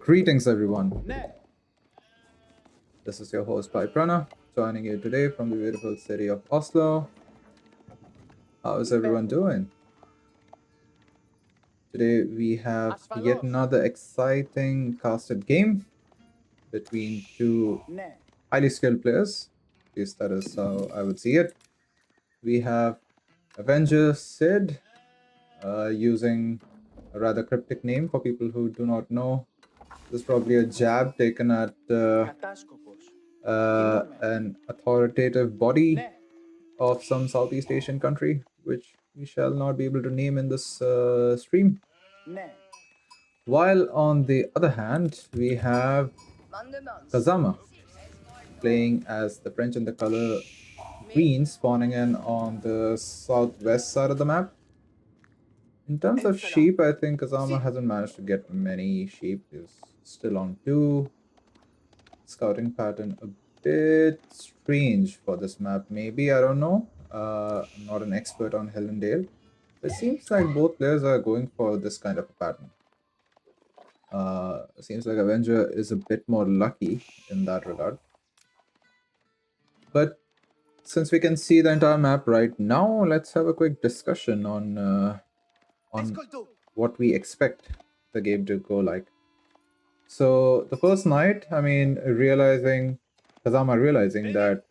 Greetings, everyone. This is your host, Pai Prana, joining you today from the beautiful city of Oslo. How is everyone doing? Today, we have yet another exciting casted game between two highly skilled players. At least that is how I would see it. We have AvengerSid, using a rather cryptic name for people who do not know. This is probably a jab taken at an authoritative body of some Southeast Asian country, which we shall not be able to name in this stream. While on the other hand, we have Kazama playing as the French in the color green, spawning in on the southwest side of the map. In terms of sheep, I think Kazama hasn't managed to get many sheep. He's still on 2. Scouting pattern a bit strange for this map. Maybe, I don't know. I'm not an expert on Hellendale. It seems like both players are going for this kind of a pattern. Seems like Avenger is a bit more lucky in that regard. But since we can see the entire map right now, let's have a quick discussion on what we expect the game to go like. So the first night, I mean, Kazama realizing that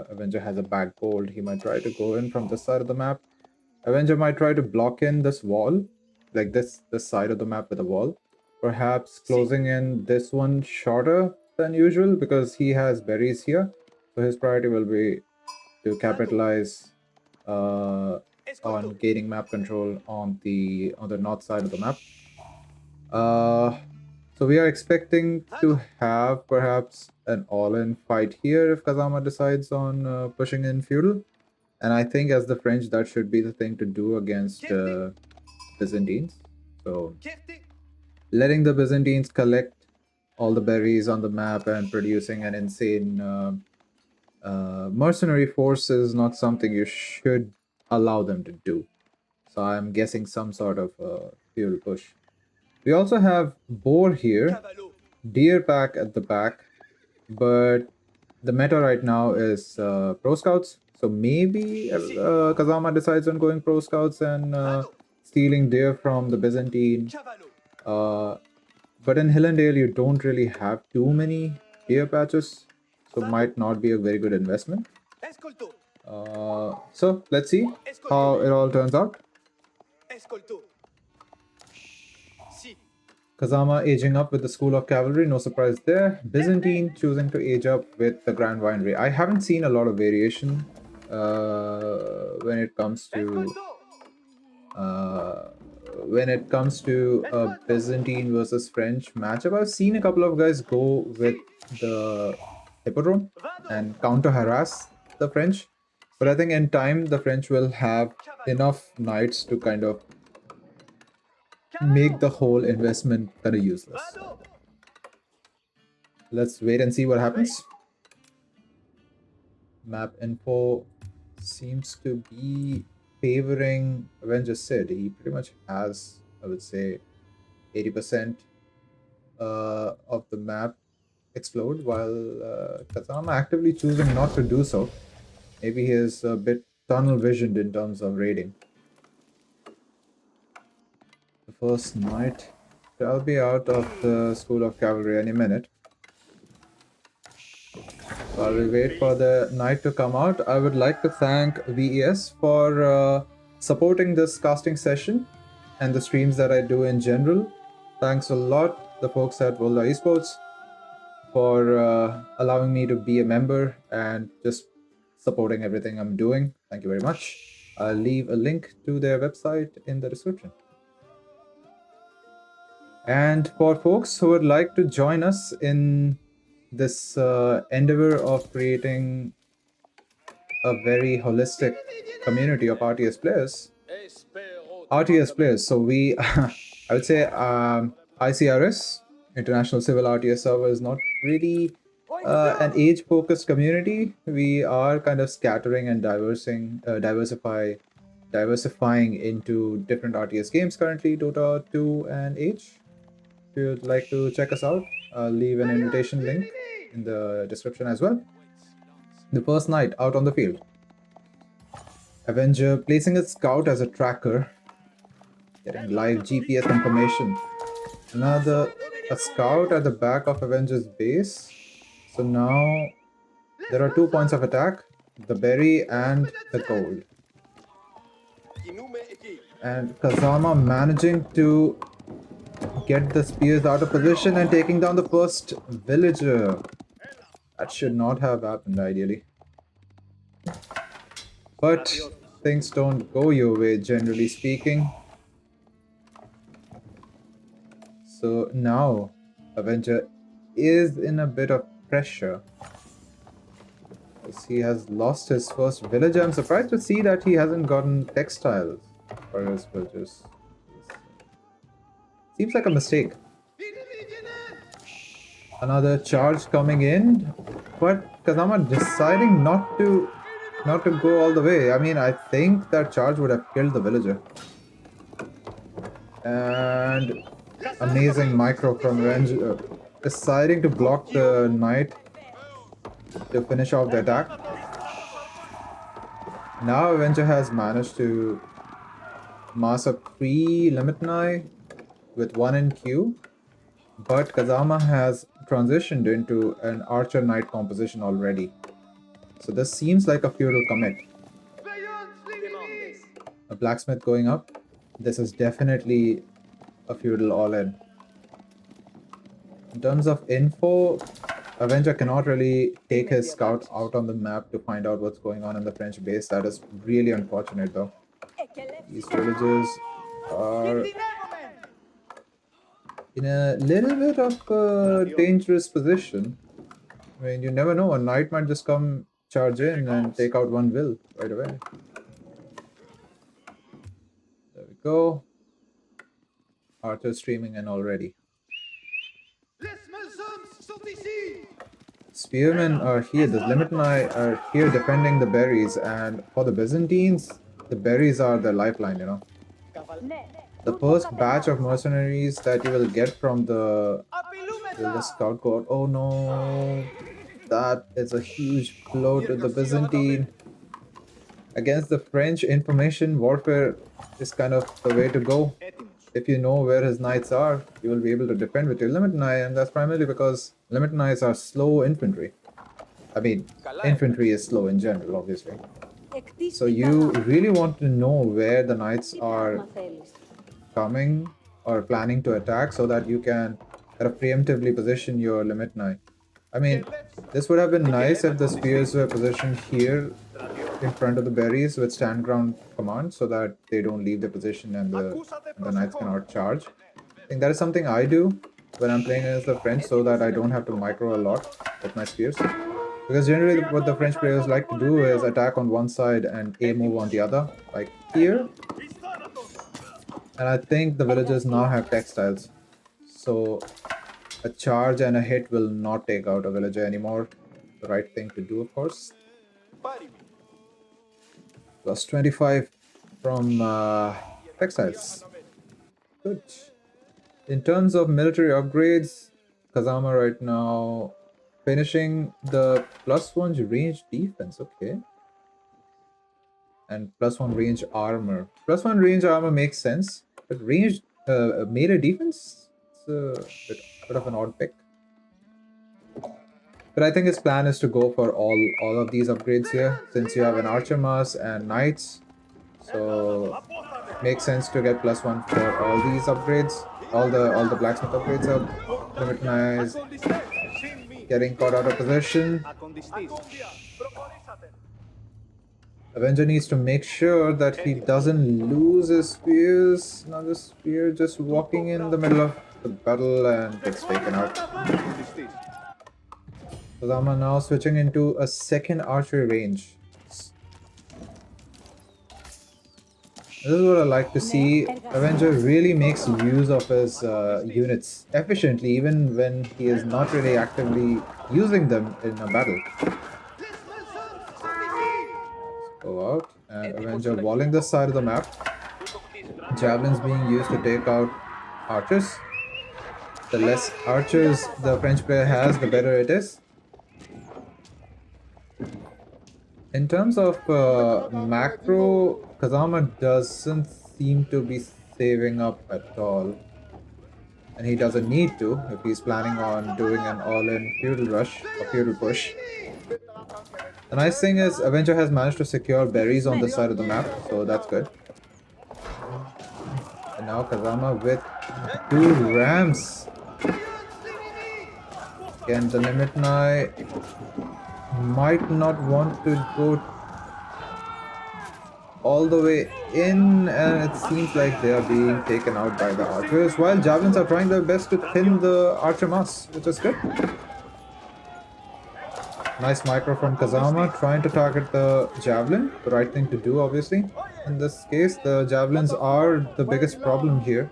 Avenger has a back gold, he might try to go in from this side of the map. Avenger might try to block in this wall, like this side of the map with a wall. Perhaps closing in this one shorter than usual because he has berries here. So his priority will be to capitalize on gaining map control on the north side of the map. So we are expecting to have perhaps an all-in fight here if Kazama decides on pushing in Feudal. And I think as the French, that should be the thing to do against Byzantines. So letting the Byzantines collect all the berries on the map and producing an insane mercenary force is not something you should allow them to do. So I'm guessing some sort of Feudal push. We also have boar here, deer pack at the back, but the meta right now is pro scouts. So maybe Kazama decides on going pro scouts and stealing deer from the Byzantine. But in Hillendale, you don't really have too many deer patches, so might not be a very good investment. So let's see how it all turns out. Kazama aging up with the School of Cavalry, no surprise there. Byzantine choosing to age up with the Grand Winery. I haven't seen a lot of variation when it comes to a Byzantine versus French matchup. I've seen a couple of guys go with the Hippodrome and counter harass the French, but I think in time the French will have enough knights to kind of make the whole investment kind of useless. Let's wait and see what happens. Map info seems to be favoring AvengerSid. He pretty much has, I would say, 80% of the map explored, while Kazama actively choosing not to do so. Maybe he is a bit tunnel visioned in terms of raiding. The first knight shall be out of the School of Cavalry any minute. While we wait for the knight to come out, I would like to thank VES for supporting this casting session and the streams that I do in general. Thanks a lot, the folks at Volta Esports, for allowing me to be a member and just supporting everything I'm doing. Thank you very much. I'll leave a link to their website in the description. And for folks who would like to join us in this endeavor of creating a very holistic community of RTS players. So we, I would say, ICRS, International Civil RTS server, is not really an age-focused community. We are kind of scattering and diversifying into different RTS games currently, Dota 2 and Age. you'd like to check us out, I'll leave an invitation link in the description as well. The first night out on the field. Avenger placing a scout as a tracker, getting live GPS information. A scout at the back of Avenger's base. So now there are 2 points of attack, the berry and the gold. And Kazama managing to get the spears out of position and taking down the first villager. That should not have happened ideally. But things don't go your way, generally speaking. So now Avenger is in a bit of pressure. As he has lost his first villager. I'm surprised to see that he hasn't gotten textiles for his villagers. Seems like a mistake. Another charge coming in, but Kazama deciding not to go all the way. I mean, I think that charge would have killed the villager. And amazing micro from Avenger, deciding to block the knight to finish off the attack. Now Avenger has managed to mass up 3 limit knight with 1 in queue, but Kazama has transitioned into an archer knight composition already. So this seems like a feudal commit. A blacksmith going up. This is definitely a feudal all-in. In terms of info, Avenger cannot really take his scout out on the map to find out what's going on in the French base. That is really unfortunate though. These villagers are in a little bit of a dangerous position. I mean, you never know, a knight might just come charge in and take out one will right away. There we go. Archer streaming in already. Spearmen are here, the limit knight are here defending the berries, and for the Byzantines, the berries are the lifeline, you know. The first batch of mercenaries that you will get from the scout cohort. Oh no, that is a huge blow to the Byzantine. Against the French, information warfare is kind of the way to go. If you know where his knights are, you will be able to defend with your limit knight, and that's primarily because limit knights are slow infantry. I mean, infantry is slow in general, obviously. So you really want to know where the knights are coming or planning to attack so that you can kind of preemptively position your limit knight. I mean, this would have been nice if the spears were positioned here in front of the berries with stand ground command so that they don't leave the position and the knights cannot charge. I think that is something I do when I'm playing against the French so that I don't have to micro a lot with my spears. Because generally what the French players like to do is attack on one side and A move on the other, like here. And I think the villagers now have textiles. So a charge and a hit will not take out a villager anymore. The right thing to do, of course. Plus 25 from textiles. Good. In terms of military upgrades, Kazama right now finishing the +1 range defense. Okay. And +1 range armor. +1 range armor makes sense. But ranged melee defense? It's a bit of an odd pick. But I think his plan is to go for all of these upgrades here, since you have an archer mass and knights. So makes sense to get +1 for all these upgrades. All the blacksmith upgrades up. Limit knights getting caught out of position. Avenger needs to make sure that he doesn't lose his spears. Another spear just walking in the middle of the battle and gets taken out. Kazama now switching into a second archery range. This is what I like to see. Avenger really makes use of his units efficiently, even when he is not really actively using them in a battle. Go out, and Avenger walling this side of the map. Javelins being used to take out archers. The less archers the French player has, the better it is. In terms of macro, Kazama doesn't seem to be saving up at all. And he doesn't need to if he's planning on doing an all-in feudal rush or feudal push. The nice thing is Avenger has managed to secure berries on this side of the map, so that's good. And now Kazama with 2 rams. Again, the Limit Knight might not want to go all the way in, and it seems like they are being taken out by the archers, while javelins are trying their best to thin the archer mass, which is good. Nice micro from Kazama, trying to target the javelin. The right thing to do, obviously. In this case, the javelins are the biggest problem here.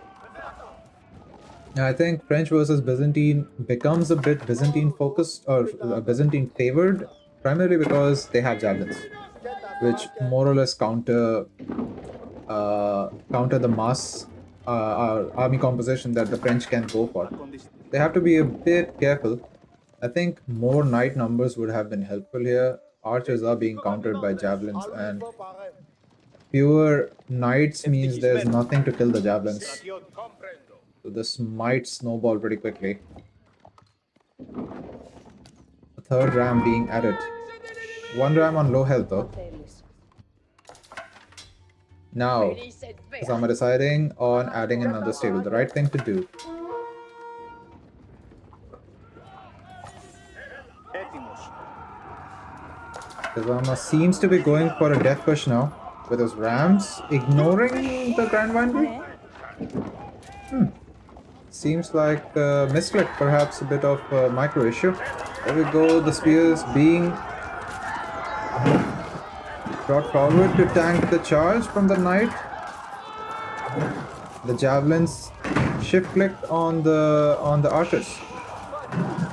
I think French versus Byzantine becomes a bit Byzantine focused or Byzantine favored, primarily because they have javelins, which more or less counter the mass army composition that the French can go for. They have to be a bit careful. I think more knight numbers would have been helpful here. Archers are being countered by javelins, and fewer knights means there's nothing to kill the javelins. So this might snowball pretty quickly. A third ram being added. 1 ram on low health though. Now, Kazama deciding on adding another stable. The right thing to do. Kazama seems to be going for a death push now with his rams, ignoring the Grand Winery. Seems like a misclick, perhaps a bit of a micro issue. There we go, the spears being brought forward to tank the charge from the knight. The javelins shift clicked on the archers.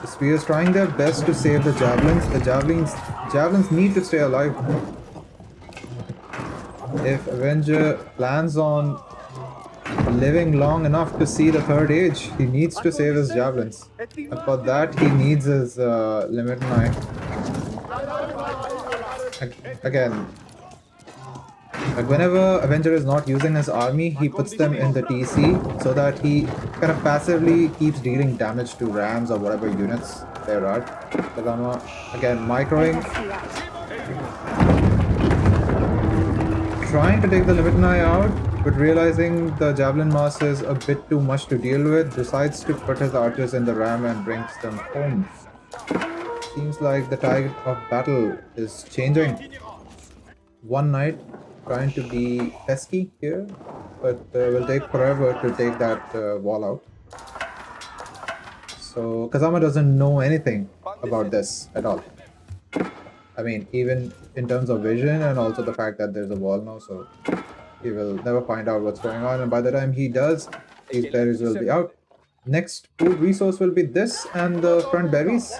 The spears trying their best to save the javelins. The javelins need to stay alive. If Avenger plans on living long enough to see the 3rd age, he needs to save his javelins. And for that, he needs his Limit Knight. Again, like whenever Avenger is not using his army, he puts them in the TC so that he kind of passively keeps dealing damage to rams or whatever units there are. Kazama, again, microing. Trying to take the Limit Knight out, but realizing the javelin mass is a bit too much to deal with, decides to put his archers in the ram and brings them home. Seems like the tide of battle is changing. 1 knight trying to be pesky here, but will take forever to take that wall out. So Kazama doesn't know anything about this at all. I mean, even in terms of vision and also the fact that there's a wall now, so he will never find out what's going on, and by the time he does, these berries will be out. Next food resource will be this and the front berries.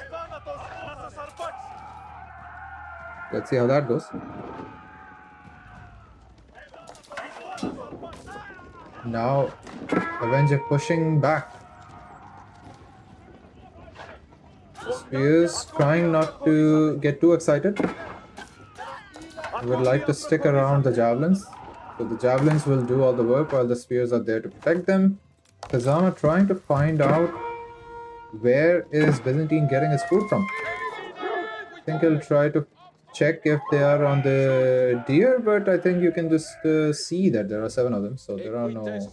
Let's see how that goes. Now, Avenger pushing back. Spears trying not to get too excited. Would like to stick around the javelins. So the javelins will do all the work while the spears are there to protect them. Kazama trying to find out where is Byzantine getting his food from. I think he'll try to check if they are on the deer, but I think you can just see that there are 7 of them, so there are no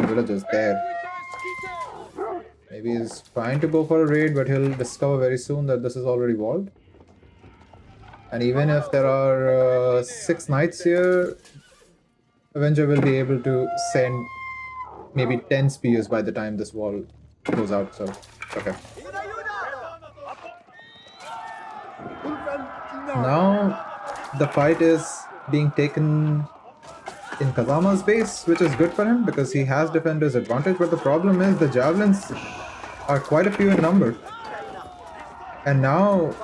villagers there. Maybe he's trying to go for a raid, but he'll discover very soon that this is already walled. And even if there are 6 knights here, Avenger will be able to send maybe 10 spears by the time this wall goes out, so okay. Now the fight is being taken in Kazama's base, which is good for him because he has defender's advantage, but the problem is the javelins are quite a few in number. And now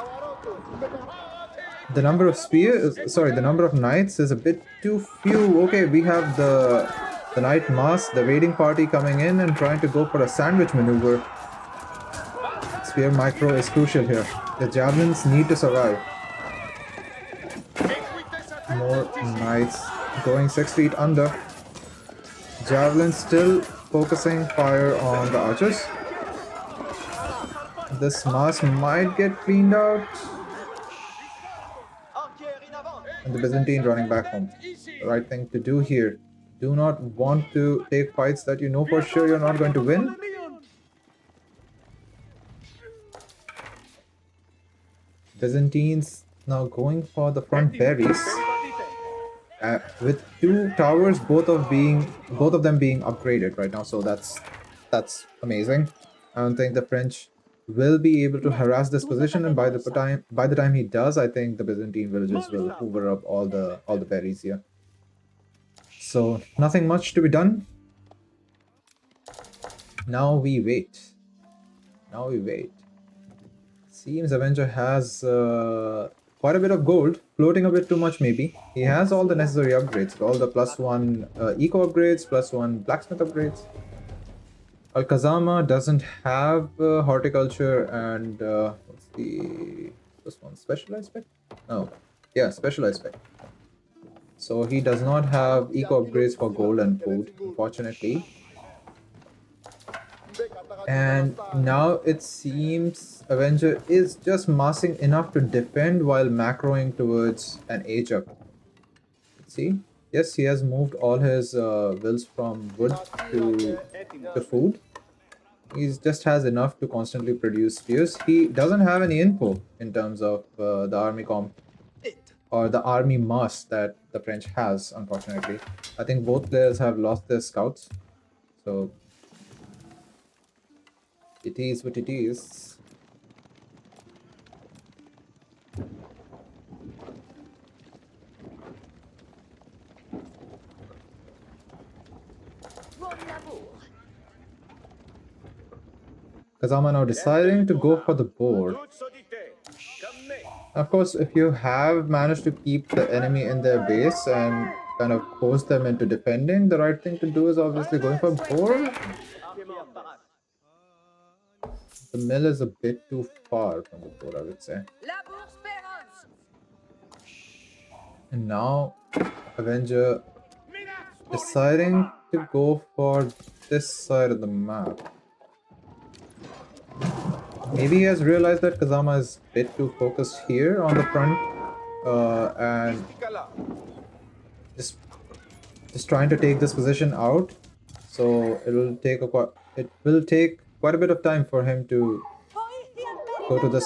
the number of the number of knights is a bit too few. Okay, we have the The Knight Mass, the raiding party coming in and trying to go for a sandwich maneuver. Spear micro is crucial here. The javelins need to survive. More knights going 6 feet under. Javelins still focusing fire on the archers. This mass might get cleaned out. And the Byzantine running back home. The right thing to do here. Do not want to take fights that you know for sure you're not going to win. Byzantines now going for the front berries. With 2 towers, both of them being upgraded right now, so that's amazing. I don't think the French will be able to harass this position, and by the time he does, I think the Byzantine villages will hoover up all the berries here. So nothing much to be done. Now we wait. Seems Avenger has quite a bit of gold, floating a bit too much maybe. He has all the necessary upgrades, all the +1 eco upgrades, +1 blacksmith upgrades. Kazama doesn't have horticulture and what's this one? Specialized spec? No, yeah, specialized spec. So he does not have eco upgrades for gold and food, unfortunately. And now it seems Avenger is just massing enough to defend while macroing towards an age up. See? Yes, he has moved all his wills from wood to food. He just has enough to constantly produce spears. He doesn't have any info in terms of the army comp or the army mass that the French has, unfortunately. I think both players have lost their scouts. So it is what it is. Kazama now deciding to go for the board. Of course, if you have managed to keep the enemy in their base and kind of force them into defending, the right thing to do is obviously going for board. The mill is a bit too far from the board, I would say. And now Avenger deciding to go for this side of the map. Maybe he has realized that Kazama is a bit too focused here on the front and just trying to take this position out. So it will take quite a bit of time for him to go to this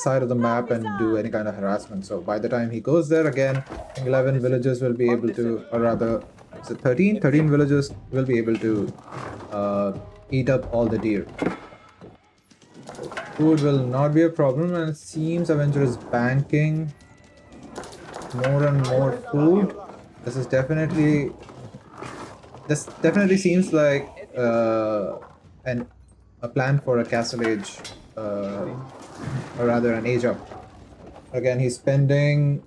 side of the map and do any kind of harassment. So by the time he goes there again, 11 villagers will be able to, or rather, is it 13? 13 villagers will be able to eat up all the deer. Food will not be a problem, and it seems Avenger is banking more and more food. This definitely seems like a plan for a castle age, or rather an age up. Again, he's spending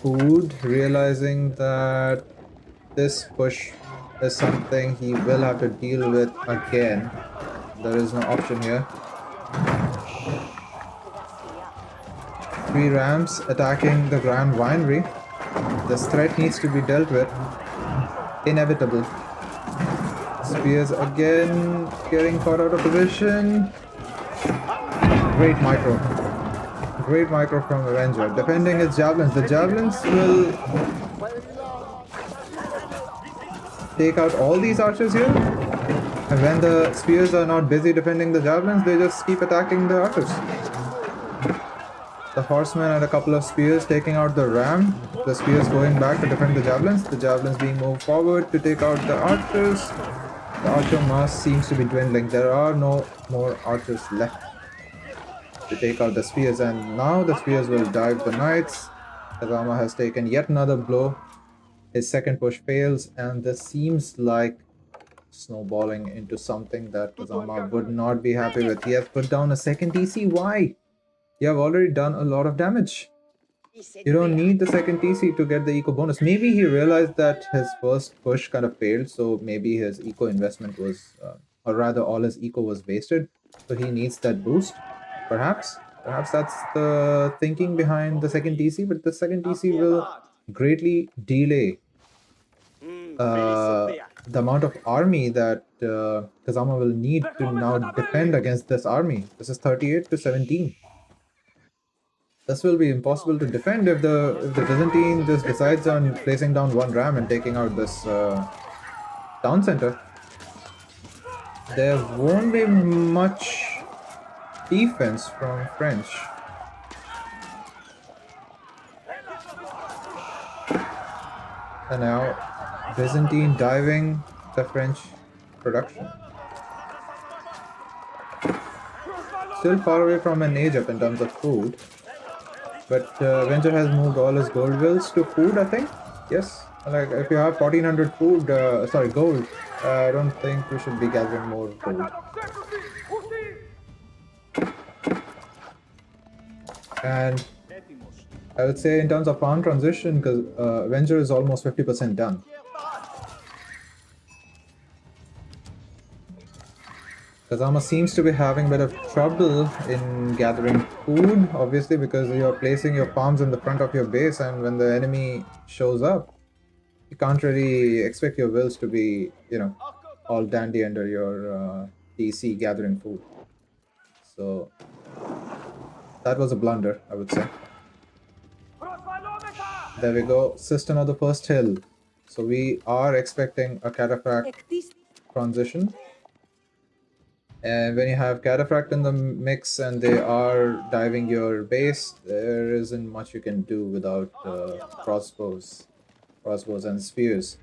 food, realizing that this push is something he will have to deal with again. There is no option here. 3 rams attacking the Grand Winery. This threat needs to be dealt with. Inevitable. Spears again getting caught out of position. Great micro. Great micro from Avenger. Defending his javelins. The javelins will take out all these archers here. And when the spears are not busy defending the javelins, they just keep attacking the archers. The horsemen and a couple of spears taking out the ram. The spears going back to defend the javelins. The javelins being moved forward to take out the archers. The archer mass seems to be dwindling. There are no more archers left to take out the spears, and now the spears will dive the knights. Kazama has taken yet another blow. His second push fails, and this seems like snowballing into something that Kazama would not be happy with. He has put down a second DC. Why? You have already done a lot of damage. You don't need the second TC to get the eco bonus. Maybe he realized that his first push kind of failed, so maybe his eco investment was, or rather, all his eco was wasted. So he needs that boost. Perhaps that's the thinking behind the second TC. But the second TC will greatly delay the amount of army that Kazama will need to now defend against this army. This is 38 to 17. This will be impossible to defend if the Byzantine just decides on placing down one ram and taking out this town center. There won't be much defense from French. And now Byzantine diving the French production. Still far away from an age up in terms of food. But Avenger has moved all his gold wills to food, I think. Yes. Like if you have 1400 food, gold, I don't think we should be gathering more gold. And I would say in terms of farm transition, because Avenger is almost 50% done. Kazama seems to be having a bit of trouble in gathering food, obviously, because you're placing your farms in the front of your base, and when the enemy shows up, you can't really expect your wills to be, all dandy under your TC gathering food. So that was a blunder, I would say. There we go, System of the First Hill. So we are expecting a cataphract transition. And when you have cataphract in the mix and they are diving your base, there isn't much you can do without crossbows and spears.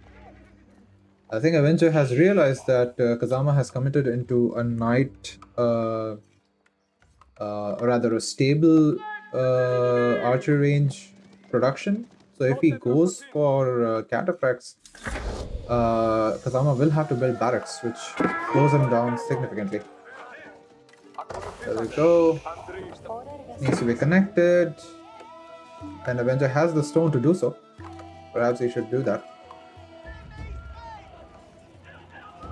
I think Avenger has realized that Kazama has committed into a knight, or rather a stable archer range production. So if he goes for cataphracts, Kazama will have to build barracks, which slows him down significantly. There we go. Needs to be connected. And Avenger has the stone to do so. Perhaps he should do that.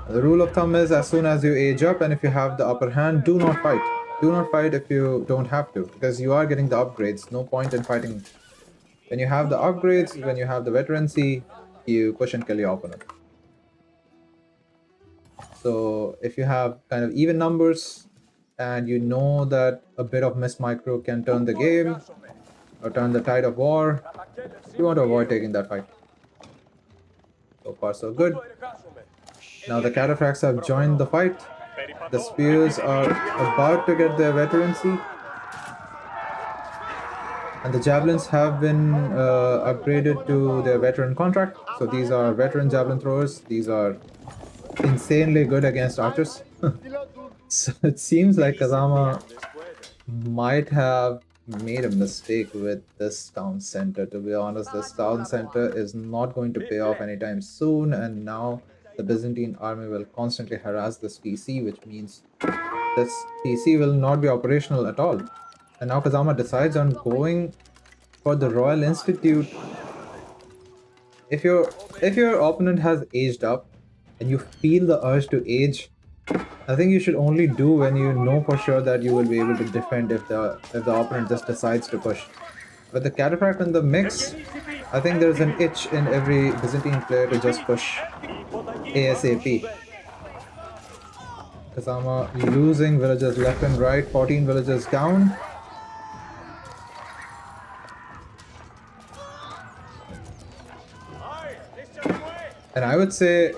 The rule of thumb is as soon as you age up and if you have the upper hand, do not fight. Do not fight if you don't have to, because you are getting the upgrades. No point in fighting. When you have the upgrades, when you have the veterancy, you push and kill your opponent. So if you have kind of even numbers and you know that a bit of miss micro can turn the game or turn the tide of war, you want to avoid taking that fight. So far so good. Now the cataphracts have joined the fight. The spears are about to get their veterancy. And the javelins have been upgraded to their veteran contract. So these are veteran javelin throwers. These are insanely good against archers. So it seems like Kazama might have made a mistake with this town center. To be honest, this town center is not going to pay off anytime soon, and now the Byzantine army will constantly harass this PC, which means this PC will not be operational at all. And now Kazama decides on going for the Royal Institute. If your opponent has aged up and you feel the urge to age, I think you should only do when you know for sure that you will be able to defend if the opponent just decides to push. With the cataphract in the mix, I think there's an itch in every Byzantine player to just push ASAP. Kazama losing villagers left and right, 14 villagers down. And I would say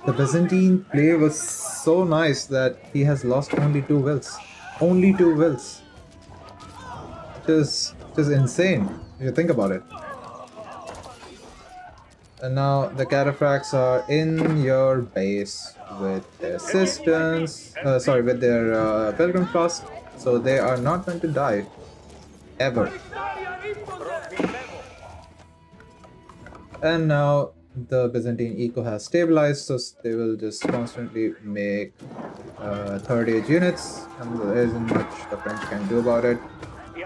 the Byzantine play was so nice that he has lost only 2 wills. Only 2 wills. Which is insane if you think about it. And now the cataphracts are in your base with their cisterns, with their pilgrim flask. So they are not going to die. Ever. And now the Byzantine eco has stabilized, so they will just constantly make third age units, and there isn't much the French can do about it.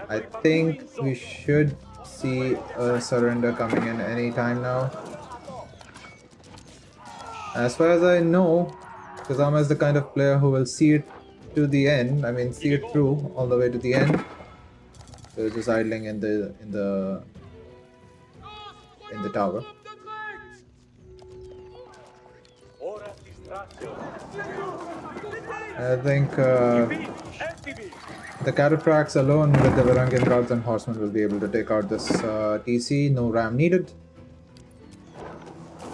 I think we should see a surrender coming in any time now. As far as I know, Kazama is the kind of player who will see it to the end. I mean, see it through all the way to the end. So just idling in the tower. I think the Cataphracts alone with the Varangian guards and horsemen will be able to take out this TC. No ram needed.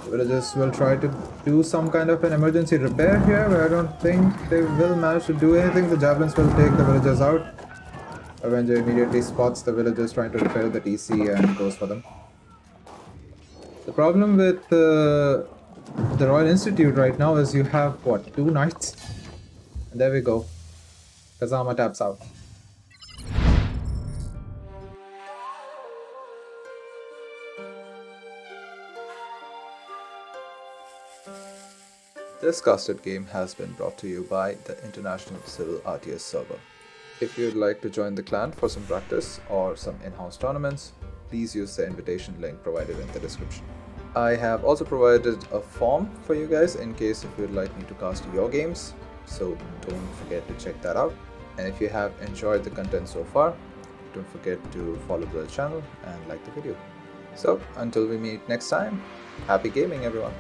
The villagers will try to do some kind of an emergency repair here, but I don't think they will manage to do anything. The javelins will take the villagers out. Avenger immediately spots the villagers trying to repair the TC and goes for them. The problem with the Royal Institute right now is you have, what, 2 knights? And there we go. Kazama taps out. This casted game has been brought to you by the International Civil RTS server. If you'd like to join the clan for some practice or some in-house tournaments, please use the invitation link provided in the description. I have also provided a form for you guys in case if you'd like me to cast your games, so don't forget to check that out. And if you have enjoyed the content so far, don't forget to follow the channel and like the video. So until we meet next time, happy gaming everyone!